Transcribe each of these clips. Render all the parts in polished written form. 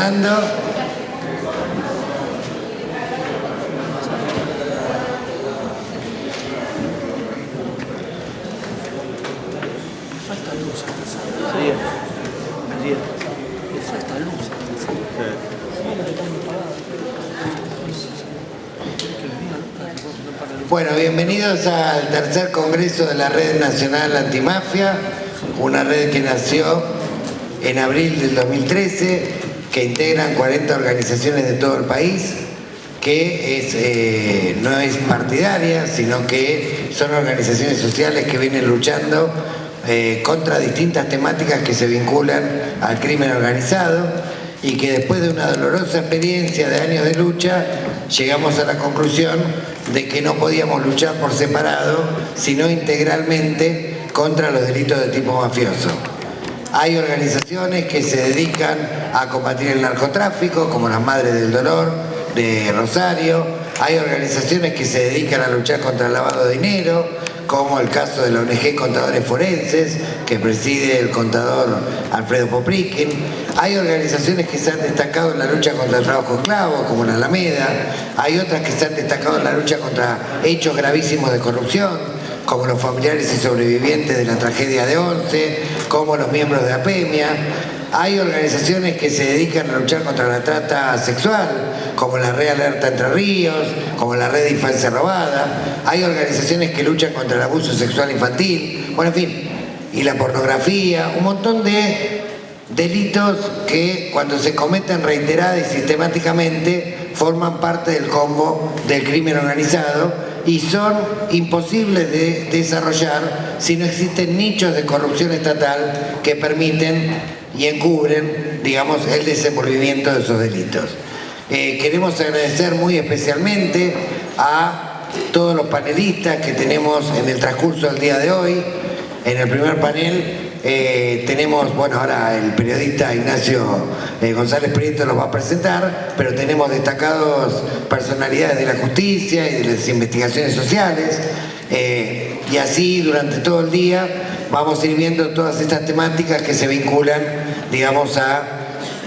votando. Bueno, bienvenidos al tercer congreso de la Red Nacional Antimafia, una red que nació en abril del 2013, que integran 40 organizaciones de todo el país, que no es partidaria, sino que son organizaciones sociales que vienen luchando contra distintas temáticas que se vinculan al crimen organizado, y que después de una dolorosa experiencia de años de lucha llegamos a la conclusión de que no podíamos luchar por separado, sino integralmente contra los delitos de tipo mafioso. Hay organizaciones que se dedican a combatir el narcotráfico, como las Madres del Dolor de Rosario. Hay organizaciones que se dedican a luchar contra el lavado de dinero, como el caso de la ONG Contadores Forenses, que preside el contador Alfredo Poprikin. Hay organizaciones que se han destacado en la lucha contra el trabajo esclavo, como la Alameda. Hay otras que se han destacado en la lucha contra hechos gravísimos de corrupción, como los familiares y sobrevivientes de la tragedia de Once, como los miembros de APEMIA. Hay organizaciones que se dedican a luchar contra la trata sexual, como la Red Alerta Entre Ríos, como la Red de Infancia Robada. Hay organizaciones que luchan contra el abuso sexual infantil, bueno, en fin, y la pornografía, un montón de delitos que cuando se cometen reiterada y sistemáticamente forman parte del combo del crimen organizado y son imposibles de desarrollar si no existen nichos de corrupción estatal que permiten y encubren, digamos, el desenvolvimiento de esos delitos. Queremos agradecer muy especialmente a todos los panelistas que tenemos en el transcurso del día de hoy. En el primer panel tenemos, bueno, ahora el periodista Ignacio González Prieto los va a presentar, pero tenemos destacados personalidades de la justicia y de las investigaciones sociales, y así durante todo el día vamos a ir viendo todas estas temáticas que se vinculan, digamos, a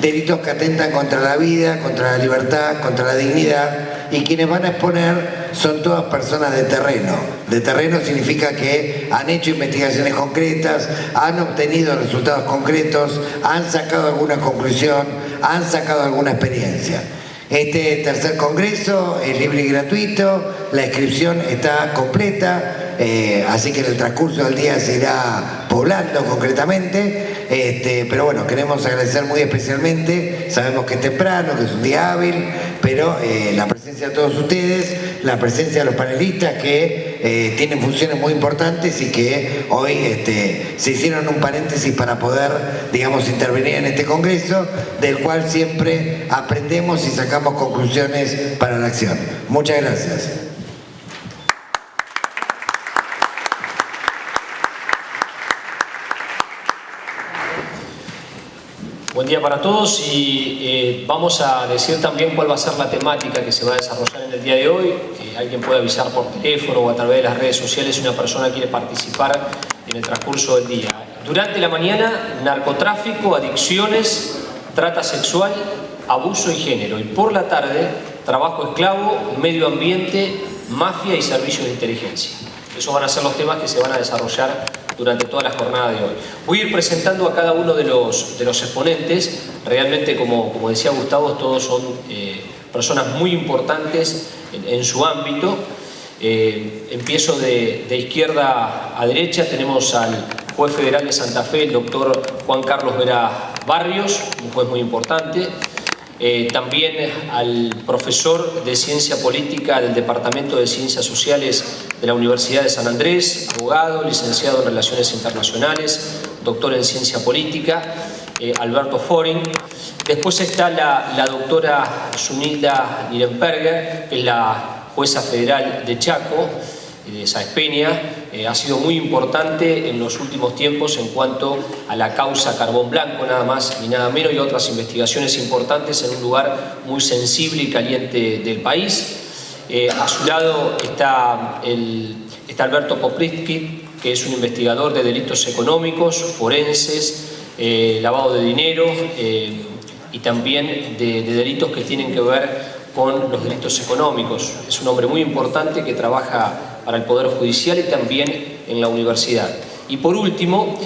delitos que atentan contra la vida, contra la libertad, contra la dignidad, y quienes van a exponer son todas personas de terreno. De terreno significa que han hecho investigaciones concretas, han obtenido resultados concretos, han sacado alguna conclusión, han sacado alguna experiencia. Este tercer congreso es libre y gratuito, la inscripción está completa, así que en el transcurso del día se irá poblando concretamente, pero bueno, queremos agradecer muy especialmente, sabemos que es temprano, que es un día hábil, pero la presencia de todos ustedes, la presencia de los panelistas que tienen funciones muy importantes y que hoy se hicieron un paréntesis para poder, digamos, intervenir en este congreso, del cual siempre aprendemos y sacamos conclusiones para la acción. Muchas gracias. Buen día para todos y vamos a decir también cuál va a ser la temática que se va a desarrollar en el día de hoy. Alguien puede avisar por teléfono o a través de las redes sociales si una persona quiere participar en el transcurso del día. Durante la mañana, narcotráfico, adicciones, trata sexual, abuso y género. Y por la tarde, trabajo esclavo, medio ambiente, mafia y servicios de inteligencia. Esos van a ser los temas que se van a desarrollar durante toda la jornada de hoy. Voy a ir presentando a cada uno de los exponentes. Realmente, como decía Gustavo, todos son personas muy importantes en su ámbito. Empiezo de izquierda a derecha. Tenemos al juez federal de Santa Fe, el doctor Juan Carlos Vera Barrios, un juez muy importante. También al profesor de Ciencia Política del Departamento de Ciencias Sociales de la Universidad de San Andrés, abogado, licenciado en Relaciones Internacionales, doctor en Ciencia Política, Alberto Foring. Después está la doctora Zunilda Nirenberger, que es la jueza federal de Chaco, de Sáenz Peña. Ha sido muy importante en los últimos tiempos en cuanto a la causa Carbón Blanco, nada más ni nada menos, y otras investigaciones importantes en un lugar muy sensible y caliente del país. A su lado está Alberto Poprikin, que es un investigador de delitos económicos, forenses, lavado de dinero, y también de delitos que tienen que ver con los delitos económicos. Es un hombre muy importante que trabaja para el Poder Judicial y también en la universidad. Y por último,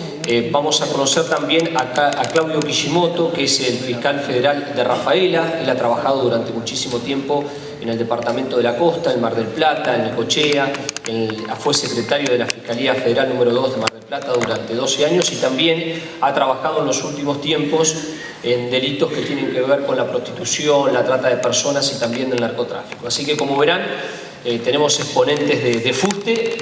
vamos a conocer también a Claudio Kishimoto, que es el fiscal federal de Rafaela. Él ha trabajado durante muchísimo tiempo en el Departamento de la Costa, en Mar del Plata, en Necochea, fue secretario de la Fiscalía Federal número 2 de Mar del Plata durante 12 años y también ha trabajado en los últimos tiempos en delitos que tienen que ver con la prostitución, la trata de personas y también el narcotráfico. Así que, como verán, tenemos exponentes de fuste.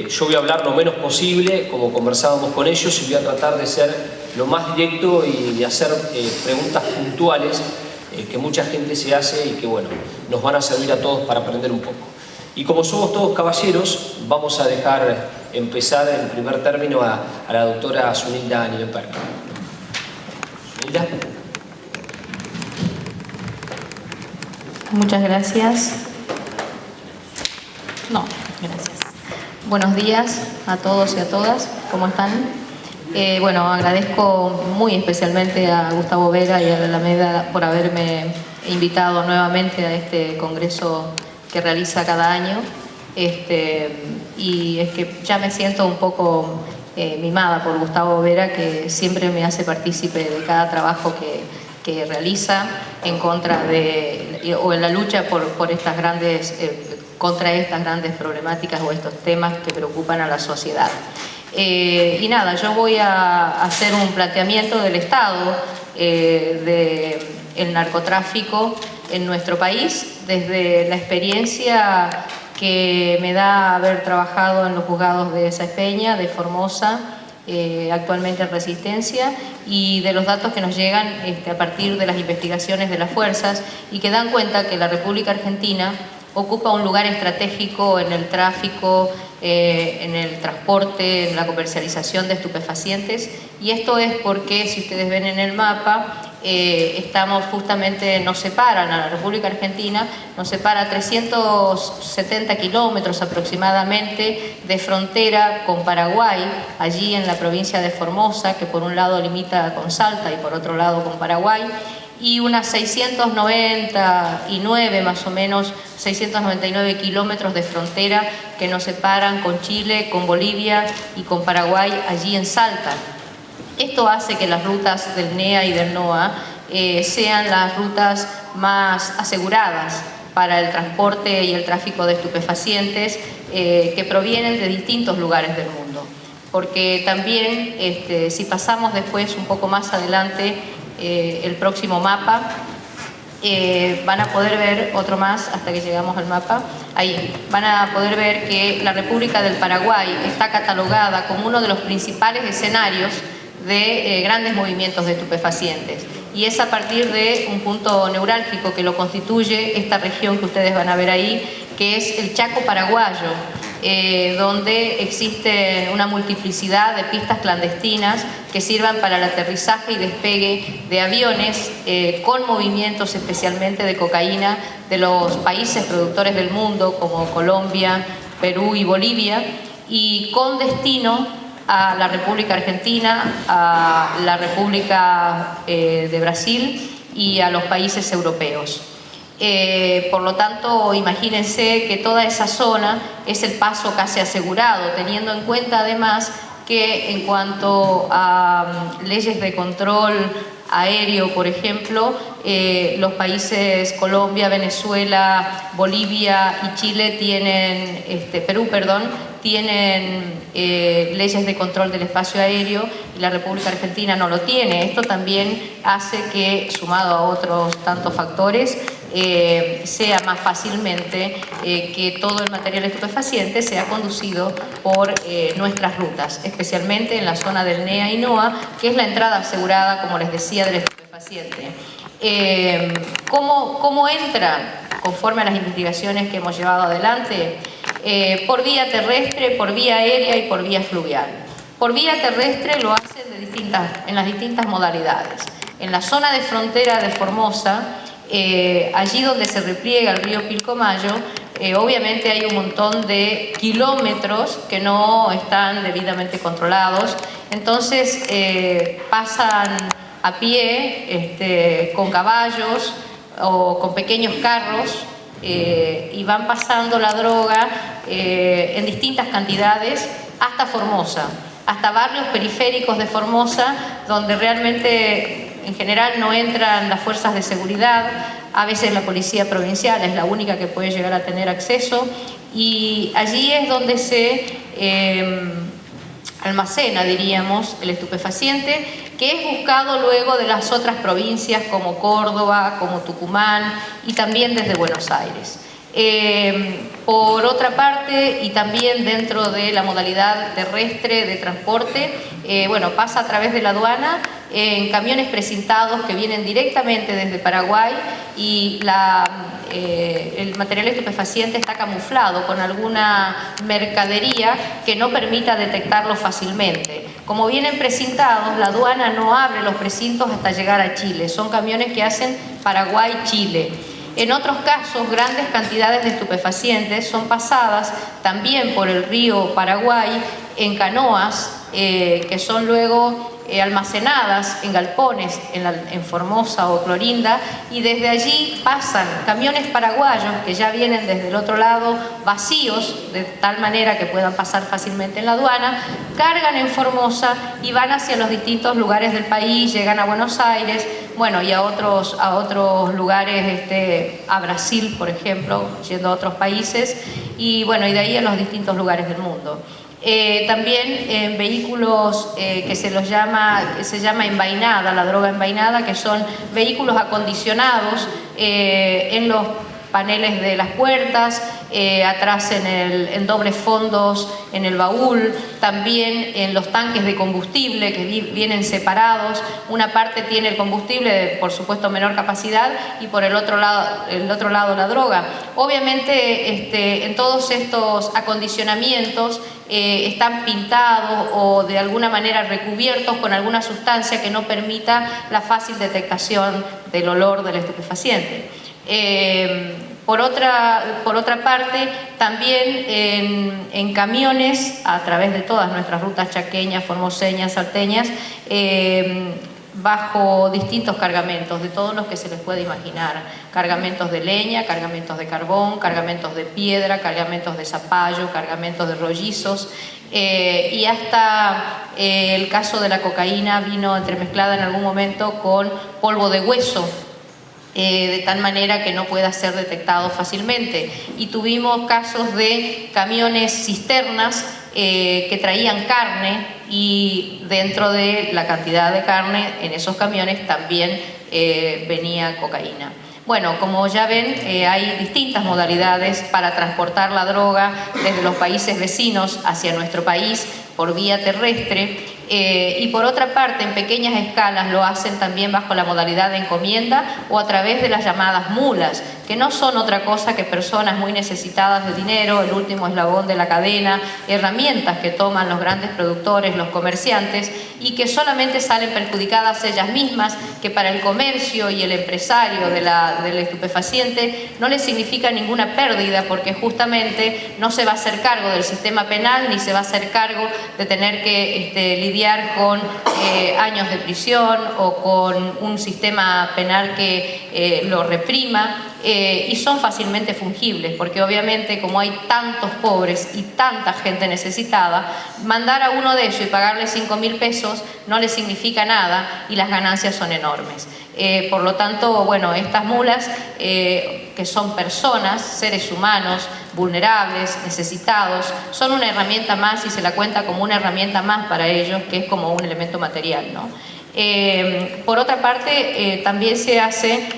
Yo voy a hablar lo menos posible, como conversábamos con ellos, y voy a tratar de ser lo más directo y de hacer preguntas puntuales que mucha gente se hace y que, bueno, nos van a servir a todos para aprender un poco. Y como somos todos caballeros, vamos a dejar empezar en primer término a la doctora Zunilda Niloperca. Zunilda. Muchas gracias. No, gracias. Buenos días a todos y a todas. ¿Cómo están? Bueno, agradezco muy especialmente a Gustavo Vera y a la Alameda por haberme invitado nuevamente a este congreso que realiza cada año. Y es que ya me siento un poco mimada por Gustavo Vera, que siempre me hace partícipe de cada trabajo que realiza en contra o en la lucha por estas grandes contra estas grandes problemáticas o estos temas que preocupan a la sociedad. Y nada, yo voy a hacer un planteamiento del estado del narcotráfico en nuestro país, desde la experiencia que me da haber trabajado en los juzgados de Sáenz Peña, de Formosa, actualmente en Resistencia, y de los datos que nos llegan a partir de las investigaciones de las fuerzas y que dan cuenta que la República Argentina ocupa un lugar estratégico en el tráfico, en el transporte, en la comercialización de estupefacientes, y esto es porque, si ustedes ven en el mapa, estamos justamente, nos separan a la República Argentina, nos separa 370 kilómetros aproximadamente de frontera con Paraguay, allí en la provincia de Formosa, que por un lado limita con Salta y por otro lado con Paraguay, y unas 699 más o menos, 699 kilómetros de frontera que nos separan con Chile, con Bolivia y con Paraguay allí en Salta. Esto hace que las rutas del NEA y del NOA sean las rutas más aseguradas para el transporte y el tráfico de estupefacientes que provienen de distintos lugares del mundo. Porque también, si pasamos después un poco más adelante, el próximo mapa, van a poder ver otro más hasta que llegamos al mapa. Ahí van a poder ver que la República del Paraguay está catalogada como uno de los principales escenarios de grandes movimientos de estupefacientes, y es a partir de un punto neurálgico que lo constituye esta región que ustedes van a ver ahí, que es el Chaco paraguayo, donde existe una multiplicidad de pistas clandestinas que sirvan para el aterrizaje y despegue de aviones con movimientos especialmente de cocaína de los países productores del mundo como Colombia, Perú y Bolivia, y con destino a la República Argentina, a la República de Brasil y a los países europeos. Por lo tanto, imagínense que toda esa zona es el paso casi asegurado, teniendo en cuenta además que en cuanto a leyes de control aéreo, por ejemplo, los países Colombia, Venezuela, Bolivia y Chile tienen, Perú, tienen leyes de control del espacio aéreo, y la República Argentina no lo tiene. Esto también hace que, sumado a otros tantos factores, sea más fácilmente que todo el material estupefaciente sea conducido por nuestras rutas, especialmente en la zona del NEA y NOA, que es la entrada asegurada, como les decía, del estupefaciente. ¿Cómo entra conforme a las investigaciones que hemos llevado adelante? Por vía terrestre, por vía aérea y por vía fluvial. Por vía terrestre lo hacen en las distintas modalidades. En la zona de frontera de Formosa, allí donde se repliega el río Pilcomayo, obviamente hay un montón de kilómetros que no están debidamente controlados, entonces pasan a pie, con caballos o con pequeños carros, y van pasando la droga en distintas cantidades hasta Formosa, hasta barrios periféricos de Formosa, donde realmente en general no entran las fuerzas de seguridad. A veces la policía provincial es la única que puede llegar a tener acceso, y allí es donde se almacena, diríamos, el estupefaciente, que es buscado luego de las otras provincias como Córdoba, como Tucumán y también desde Buenos Aires. Por otra parte, y también dentro de la modalidad terrestre de transporte, bueno, pasa a través de la aduana en camiones precintados que vienen directamente desde Paraguay, y el material estupefaciente está camuflado con alguna mercadería que no permita detectarlo fácilmente. Como vienen precintados, la aduana no abre los precintos hasta llegar a Chile. Son camiones que hacen Paraguay-Chile. En otros casos, grandes cantidades de estupefacientes son pasadas también por el río Paraguay en canoas, que son luego almacenadas en galpones en Formosa o Clorinda, y desde allí pasan camiones paraguayos que ya vienen desde el otro lado vacíos, de tal manera que puedan pasar fácilmente en la aduana, cargan en Formosa y van hacia los distintos lugares del país, llegan a Buenos Aires, bueno, y a otros lugares, a Brasil, por ejemplo, yendo a otros países, y bueno, y de ahí a los distintos lugares del mundo. También en vehículos que se llama envainada, la droga envainada, que son vehículos acondicionados en los paneles de las puertas, atrás en dobles fondos en el baúl, también en los tanques de combustible que vienen separados. Una parte tiene el combustible de, por supuesto, menor capacidad, y por el otro lado la droga. Obviamente en todos estos acondicionamientos están pintados o de alguna manera recubiertos con alguna sustancia que no permita la fácil detectación del olor del estupefaciente. Por otra parte, también en camiones, a través de todas nuestras rutas chaqueñas, formoseñas, salteñas, bajo distintos cargamentos, de todos los que se les puede imaginar. Cargamentos de leña, cargamentos de carbón, cargamentos de piedra, cargamentos de zapallo, cargamentos de rollizos, y hasta el caso de la cocaína vino entremezclada en algún momento con polvo de hueso, de tal manera que no pueda ser detectado fácilmente. Y tuvimos casos de camiones cisternas que traían carne, y dentro de la cantidad de carne en esos camiones también venía cocaína. Bueno, como ya ven, hay distintas modalidades para transportar la droga desde los países vecinos hacia nuestro país por vía terrestre. Y por otra parte, en pequeñas escalas lo hacen también bajo la modalidad de encomienda o a través de las llamadas mulas, que no son otra cosa que personas muy necesitadas de dinero, el último eslabón de la cadena, herramientas que toman los grandes productores, los comerciantes, y que solamente salen perjudicadas ellas mismas, que para el comercio y el empresario del estupefaciente no les significa ninguna pérdida, porque justamente no se va a hacer cargo del sistema penal, ni se va a hacer cargo de tener que lidiar con años de prisión o con un sistema penal que lo reprima, y son fácilmente fungibles, porque obviamente como hay tantos pobres y tanta gente necesitada, mandar a uno de ellos y pagarle 5.000 pesos no le significa nada, y las ganancias son enormes. Por lo tanto, bueno, estas mulas, que son personas, seres humanos, vulnerables, necesitados, son una herramienta más, y se la cuenta como una herramienta más para ellos, que es como un elemento material, ¿no? Por otra parte, también se hace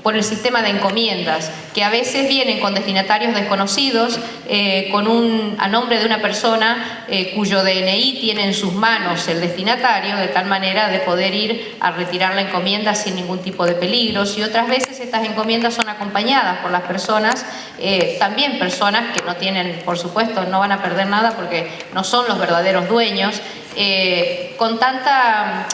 por el sistema de encomiendas, que a veces vienen con destinatarios desconocidos, a nombre de una persona cuyo DNI tiene en sus manos el destinatario, de tal manera de poder ir a retirar la encomienda sin ningún tipo de peligros. Y otras veces estas encomiendas son acompañadas por las personas, también personas que no tienen, por supuesto, no van a perder nada porque no son los verdaderos dueños. Con tanta,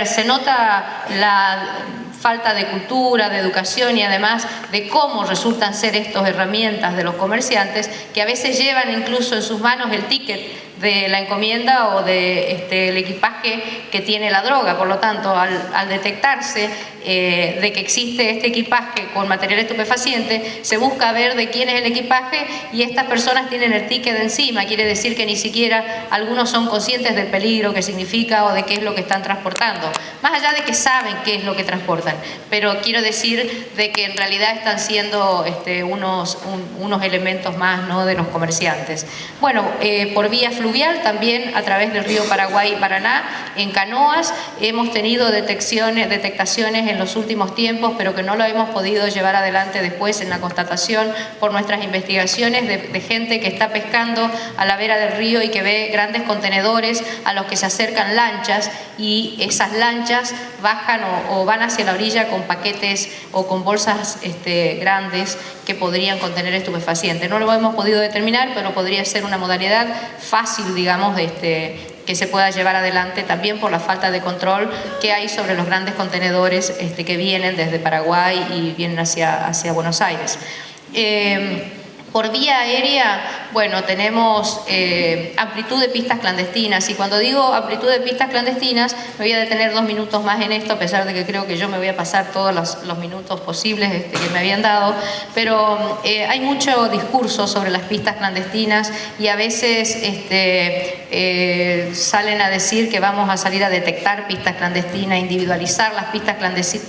se nota la falta de cultura, de educación, y además de cómo resultan ser estas herramientas de los comerciantes, que a veces llevan incluso en sus manos el ticket de la encomienda o de el equipaje que tiene la droga. Por lo tanto, al detectarse de que existe este equipaje con material estupefaciente, se busca ver de quién es el equipaje y estas personas tienen el ticket encima. Quiere decir que ni siquiera algunos son conscientes del peligro que significa o de qué es lo que están transportando, más allá de que saben qué es lo que transportan. Pero quiero decir de que en realidad están siendo unos elementos más, ¿no?, de los comerciantes. Bueno, por vía fluvial también a través del río Paraguay y Paraná, en canoas, hemos tenido detectaciones en los últimos tiempos, pero que no lo hemos podido llevar adelante después en la constatación por nuestras investigaciones de gente que está pescando a la vera del río y que ve grandes contenedores a los que se acercan lanchas, y esas lanchas bajan o van hacia la orilla con paquetes o con bolsas grandes que podrían contener estupefacientes. No lo hemos podido determinar, pero podría ser una modalidad fácil, digamos, que se pueda llevar adelante también por la falta de control que hay sobre los grandes contenedores que vienen desde Paraguay y vienen hacia Buenos Aires. Por vía aérea, bueno, tenemos amplitud de pistas clandestinas, y cuando digo amplitud de pistas clandestinas me voy a detener 2 minutos más en esto, a pesar de que creo que yo me voy a pasar todos los minutos posibles que me habían dado, pero hay mucho discurso sobre las pistas clandestinas y a veces salen a decir que vamos a salir a detectar pistas clandestinas, individualizar las pistas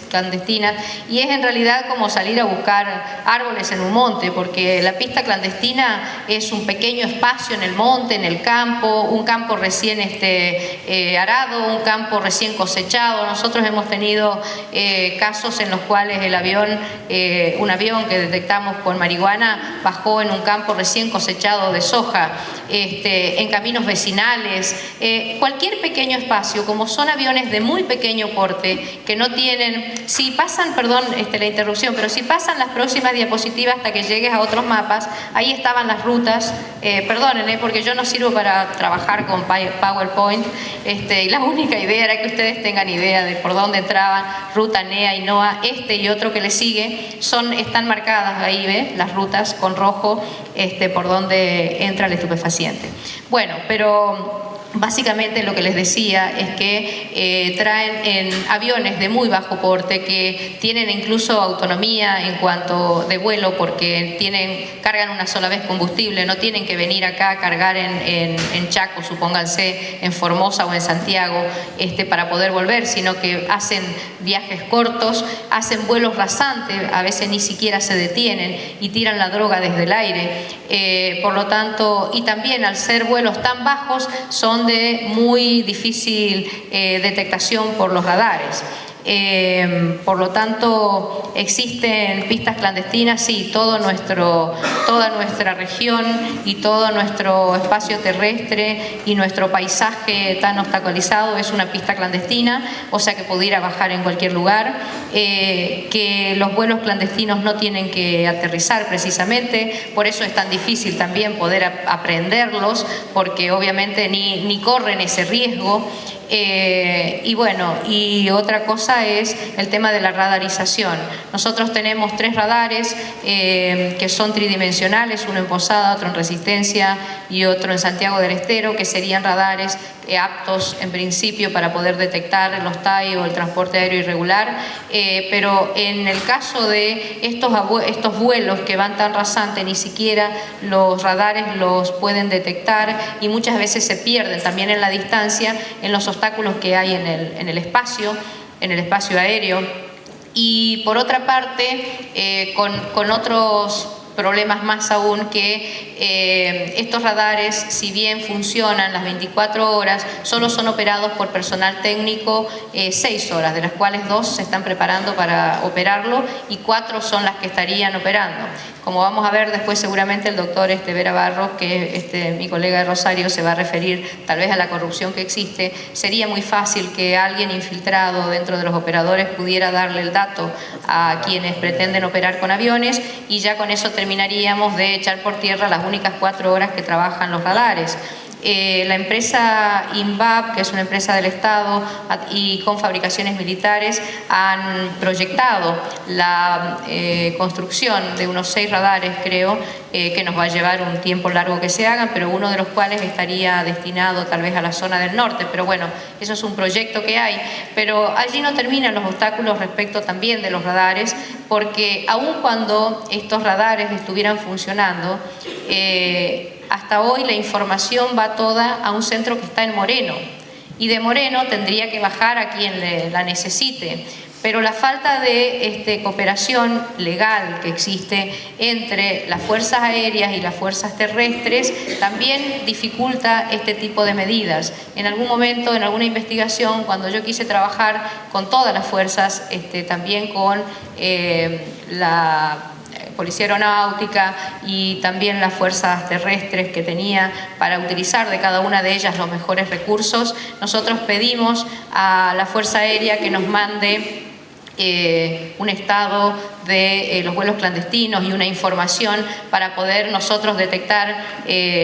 clandestinas, y es en realidad como salir a buscar árboles en un monte, porque la pista clandestina es un pequeño espacio en el monte, en el campo, un campo recién arado, un campo recién cosechado. Nosotros hemos tenido casos en los cuales un avión que detectamos con marihuana bajó en un campo recién cosechado de soja, en caminos vecinales, cualquier pequeño espacio. Como son aviones de muy pequeño porte, que no tienen, si pasan, perdón la interrupción, pero si pasan las próximas diapositivas hasta que llegues a otros mapas, ahí estaban las rutas. Perdonen, porque yo no sirvo para trabajar con PowerPoint, y la única idea era que ustedes tengan idea de por dónde entraban. Ruta NEA y NOA, y otro que le sigue, están marcadas ahí, ¿ve? Las rutas con rojo, por donde entra el estupefaciente. Bueno, pero básicamente lo que les decía es que traen en aviones de muy bajo porte, que tienen incluso autonomía en cuanto de vuelo, porque cargan una sola vez combustible, no tienen que venir acá a cargar en Chaco, supónganse, en Formosa o en Santiago, para poder volver, sino que hacen viajes cortos, hacen vuelos rasantes, a veces ni siquiera se detienen y tiran la droga desde el aire. Por lo tanto, y también al ser vuelos tan bajos, son de muy difícil detectación por los radares. Por lo tanto, existen pistas clandestinas, sí, toda nuestra región y todo nuestro espacio terrestre y nuestro paisaje tan obstaculizado es una pista clandestina, o sea que pudiera bajar en cualquier lugar, que los vuelos clandestinos no tienen que aterrizar precisamente, por eso es tan difícil también poder aprenderlos, porque obviamente ni corren ese riesgo. Y bueno, y otra cosa es el tema de la radarización. Nosotros tenemos 3 radares que son tridimensionales, uno en Posada, otro en Resistencia y otro en Santiago del Estero, que serían radares aptos en principio para poder detectar los TAI o el transporte aéreo irregular, pero en el caso de estos vuelos que van tan rasantes, ni siquiera los radares los pueden detectar y muchas veces se pierden también en la distancia, en los obstáculos que hay en el espacio aéreo. Y por otra parte, con otros problemas más aún, que estos radares, si bien funcionan las 24 horas, solo son operados por personal técnico 6 horas, de las cuales 2 se están preparando para operarlo y 4 son las que estarían operando. Como vamos a ver después, seguramente el doctor Vera Barros, que mi colega de Rosario, se va a referir tal vez a la corrupción que existe. Sería muy fácil que alguien infiltrado dentro de los operadores pudiera darle el dato a quienes pretenden operar con aviones, y ya con eso terminaríamos de echar por tierra las únicas 4 horas que trabajan los radares. La empresa INVAP, que es una empresa del Estado y con fabricaciones militares, han proyectado la construcción de unos 6 radares, creo, que nos va a llevar un tiempo largo que se hagan, pero uno de los cuales estaría destinado tal vez a la zona del norte. Pero bueno, eso es un proyecto que hay. Pero allí no terminan los obstáculos respecto también de los radares, porque aun cuando estos radares estuvieran funcionando, hasta hoy la información va toda a un centro que está en Moreno, y de Moreno tendría que bajar a quien la necesite. Pero la falta de cooperación legal que existe entre las fuerzas aéreas y las fuerzas terrestres también dificulta este tipo de medidas. En algún momento, en alguna investigación, cuando yo quise trabajar con todas las fuerzas, también con la Policía Aeronáutica y también las fuerzas terrestres que tenía para utilizar de cada una de ellas los mejores recursos, nosotros pedimos a la Fuerza Aérea que nos mande un estado de los vuelos clandestinos y una información para poder nosotros detectar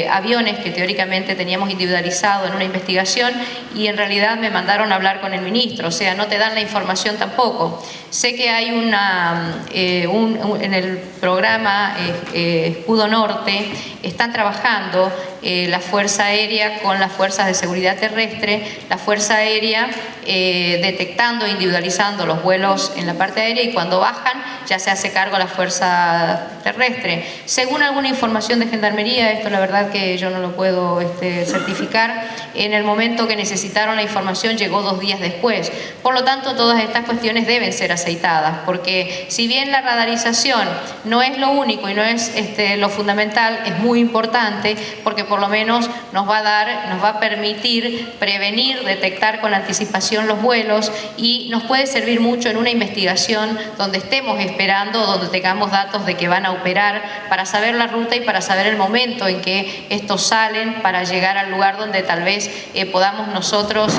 aviones que teóricamente teníamos individualizado en una investigación, y en realidad me mandaron a hablar con el ministro, o sea, no te dan la información tampoco. Sé que hay en el programa Escudo Norte están trabajando la Fuerza Aérea con las Fuerzas de Seguridad Terrestre, la Fuerza Aérea detectando e individualizando los vuelos en la parte aérea, y cuando bajan ya se hace cargo la Fuerza Terrestre. Según alguna información de Gendarmería, esto la verdad que yo no lo puedo certificar, en el momento que necesitaron la información llegó 2 días después. Por lo tanto, todas estas cuestiones deben ser aceitadas, porque si bien la radarización no es lo único y no es lo fundamental, es muy importante, porque por lo menos nos va a permitir prevenir, detectar con anticipación los vuelos, y nos puede servir mucho en una investigación donde estemos esperando, donde tengamos datos de que van a operar, para saber la ruta y para saber el momento en que estos salen para llegar al lugar donde tal vez podamos nosotros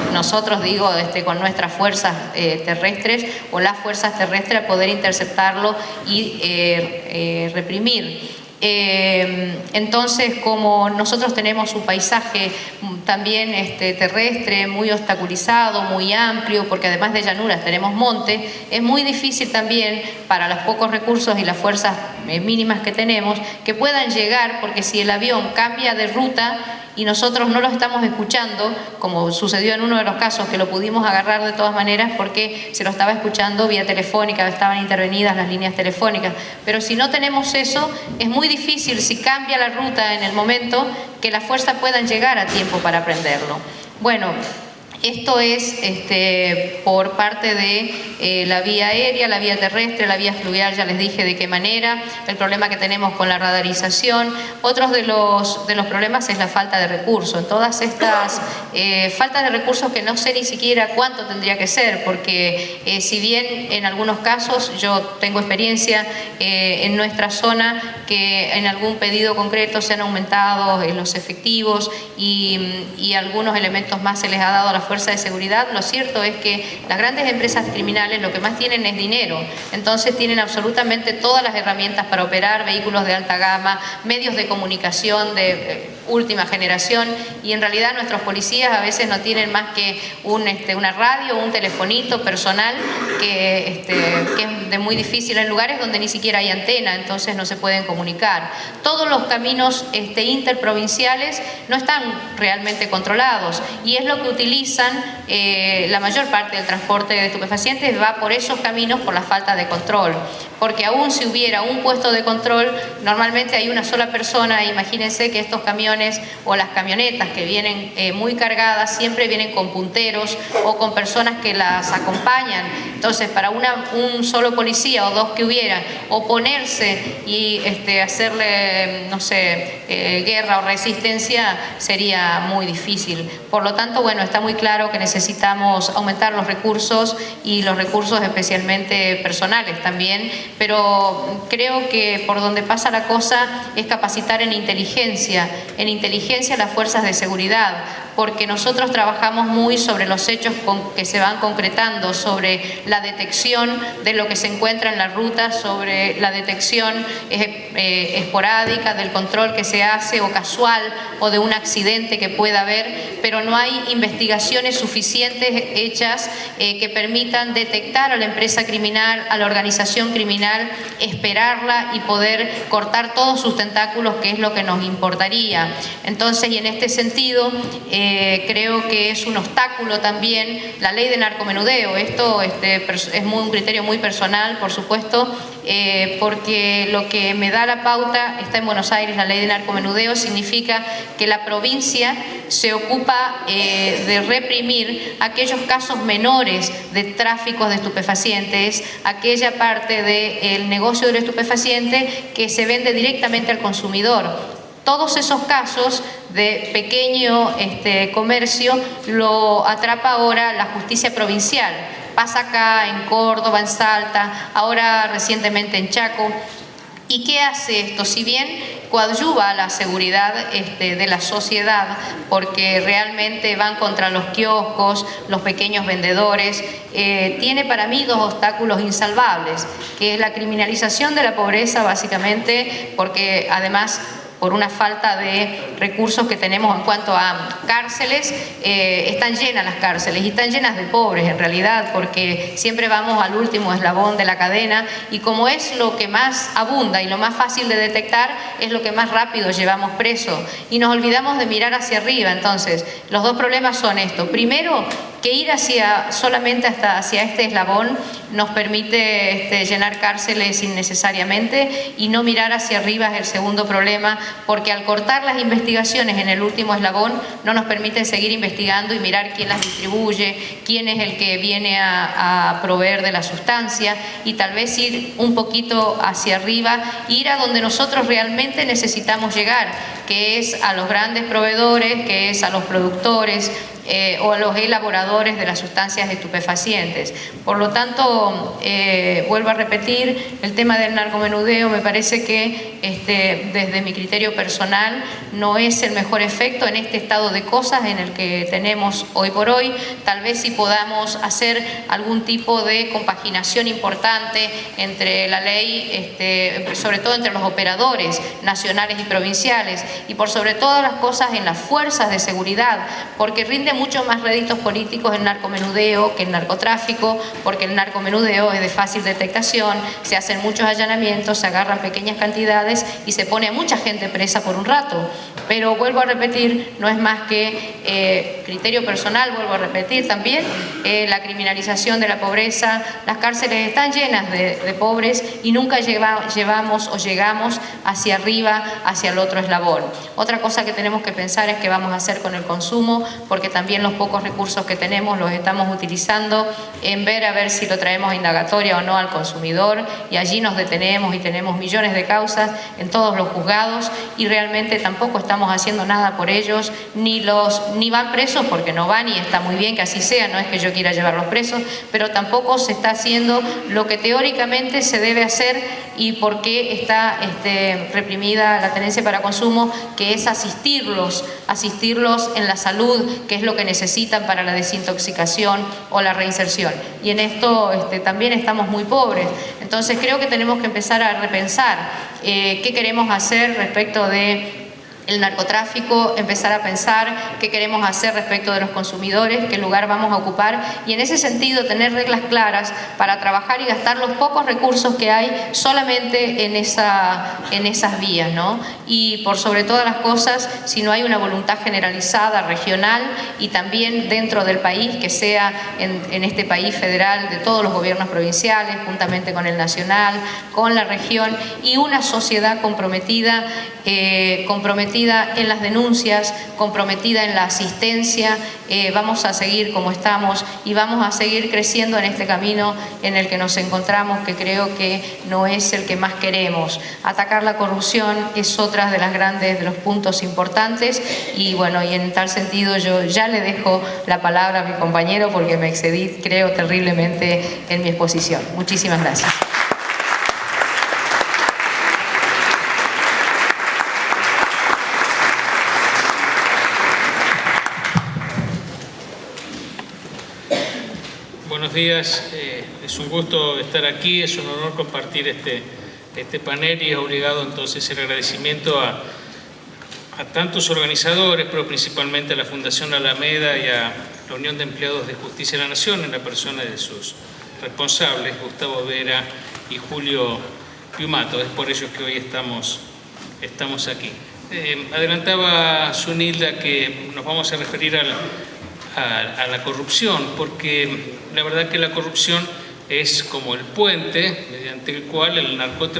digo, con nuestras fuerzas terrestres o las fuerzas terrestres poder interceptarlo y reprimir. Entonces, como nosotros tenemos un paisaje también terrestre muy obstaculizado, muy amplio, porque además de llanuras tenemos monte, es muy difícil también para los pocos recursos y las fuerzas mínimas que tenemos que puedan llegar, porque si el avión cambia de ruta y nosotros no lo estamos escuchando, como sucedió en uno de los casos que lo pudimos agarrar de todas maneras porque se lo estaba escuchando vía telefónica, estaban intervenidas las líneas telefónicas, pero si no tenemos eso, es muy difícil, si cambia la ruta en el momento, que las fuerzas puedan llegar a tiempo para aprenderlo. Bueno, esto es por parte de la vía aérea, la vía terrestre, la vía fluvial, ya les dije de qué manera, el problema que tenemos con la radarización. Otros de los problemas es la falta de recursos. Todas estas faltas de recursos que no sé ni siquiera cuánto tendría que ser, porque si bien en algunos casos yo tengo experiencia en nuestra zona que en algún pedido concreto se han aumentado los efectivos y algunos elementos más se les ha dado a la fuerza de seguridad, lo cierto es que las grandes empresas criminales lo que más tienen es dinero, entonces tienen absolutamente todas las herramientas para operar, vehículos de alta gama, medios de comunicación de última generación, y en realidad nuestros policías a veces no tienen más que una radio o un telefonito personal que es de muy difícil en lugares donde ni siquiera hay antena, entonces no se pueden comunicar. Todos los caminos interprovinciales no están realmente controlados, y es lo que utilizan la mayor parte del transporte de estupefacientes, va por esos caminos por la falta de control, porque aún si hubiera un puesto de control, normalmente hay una sola persona. Imagínense que estos camiones o las camionetas que vienen muy cargadas siempre vienen con punteros o con personas que las acompañan, entonces para un solo policía o 2 que hubiera, oponerse y hacerle, no sé, guerra o resistencia sería muy difícil. Por lo tanto, bueno, está muy claro que necesitamos aumentar los recursos, y los recursos especialmente personales también, pero creo que por donde pasa la cosa es capacitar en inteligencia las fuerzas de seguridad, porque nosotros trabajamos muy sobre los hechos que se van concretando, sobre la detección de lo que se encuentra en la ruta, sobre la detección esporádica del control que se hace o casual o de un accidente que pueda haber, pero no hay investigaciones suficientes hechas que permitan detectar a la empresa criminal, a la organización criminal, esperarla y poder cortar todos sus tentáculos, que es lo que nos importaría. Entonces, y en este sentido, creo que es un obstáculo también la ley de narcomenudeo. Esto es un criterio muy personal, por supuesto, porque lo que me da la pauta está en Buenos Aires. La ley de narcomenudeo significa que la provincia se ocupa de reprimir aquellos casos menores de tráficos de estupefacientes, aquella parte del negocio del estupefaciente que se vende directamente al consumidor. Todos esos casos de pequeño comercio lo atrapa ahora la justicia provincial. Pasa acá, en Córdoba, en Salta, ahora recientemente en Chaco. ¿Y qué hace esto? Si bien coadyuva a la seguridad de la sociedad, porque realmente van contra los kioscos, los pequeños vendedores, tiene para mí dos obstáculos insalvables, que es la criminalización de la pobreza, básicamente, porque además por una falta de recursos que tenemos en cuanto a cárceles, están llenas las cárceles y están llenas de pobres en realidad, porque siempre vamos al último eslabón de la cadena y como es lo que más abunda y lo más fácil de detectar, es lo que más rápido llevamos preso y nos olvidamos de mirar hacia arriba. Entonces, los dos problemas son esto. Primero, que ir solamente hacia este eslabón nos permite llenar cárceles innecesariamente, y no mirar hacia arriba es el segundo problema, porque al cortar las investigaciones en el último eslabón no nos permiten seguir investigando y mirar quién las distribuye, quién es el que viene a proveer de la sustancia, y tal vez ir un poquito hacia arriba, ir a donde nosotros realmente necesitamos llegar, que es a los grandes proveedores, que es a los productores, o a los elaboradores de las sustancias estupefacientes. Por lo tanto, vuelvo a repetir, el tema del narcomenudeo me parece que desde mi criterio personal no es el mejor efecto en este estado de cosas en el que tenemos hoy por hoy. Tal vez si podamos hacer algún tipo de compaginación importante entre la ley, sobre todo entre los operadores nacionales y provinciales, y por sobre todas las cosas en las fuerzas de seguridad, porque rinde mucho más réditos políticos el narcomenudeo que el narcotráfico, porque el narcomenudeo es de fácil detectación, se hacen muchos allanamientos, se agarran pequeñas cantidades y se pone a mucha gente presa por un rato. Pero vuelvo a repetir, no es más que criterio personal, vuelvo a repetir también, la criminalización de la pobreza. Las cárceles están llenas de pobres y nunca llevamos o llegamos hacia arriba, hacia el otro eslabón. Otra cosa que tenemos que pensar es qué vamos a hacer con el consumo, porque también los pocos recursos que tenemos los estamos utilizando en ver a ver si lo traemos a indagatoria o no al consumidor, y allí nos detenemos y tenemos millones de causas en todos los juzgados y realmente tampoco estamos haciendo nada por ellos, ni van presos, porque no van, y está muy bien que así sea, no es que yo quiera llevarlos presos, pero tampoco se está haciendo lo que teóricamente se debe hacer y por qué está reprimida la tenencia para consumo, que es asistirlos en la salud, que es lo que necesitan para la desintoxicación o la reinserción. Y en esto también estamos muy pobres. Entonces creo que tenemos que empezar a repensar qué queremos hacer respecto de el narcotráfico, empezar a pensar qué queremos hacer respecto de los consumidores, qué lugar vamos a ocupar, y en ese sentido tener reglas claras para trabajar y gastar los pocos recursos que hay solamente en esas vías, ¿no? Y por sobre todas las cosas, si no hay una voluntad generalizada, regional y también dentro del país, que sea en este país federal, de todos los gobiernos provinciales, juntamente con el nacional, con la región, y una sociedad comprometida en las denuncias, comprometida en la asistencia, vamos a seguir como estamos y vamos a seguir creciendo en este camino en el que nos encontramos, que creo que no es el que más queremos. Atacar la corrupción es otra de los puntos importantes, y bueno, y en tal sentido yo ya le dejo la palabra a mi compañero porque me excedí, creo, terriblemente en mi exposición. Muchísimas gracias. buenos días. Es un gusto estar aquí, es un honor compartir este panel y es obligado entonces el agradecimiento a tantos organizadores, pero principalmente a la Fundación Alameda y a la Unión de Empleados de Justicia de la Nación, en la persona de sus responsables, Gustavo Vera y Julio Piumato. Es por ello que hoy estamos aquí. Adelantaba Zunilda que nos vamos a referir a la corrupción, porque la verdad que la corrupción es como el puente mediante el cual el narcotráfico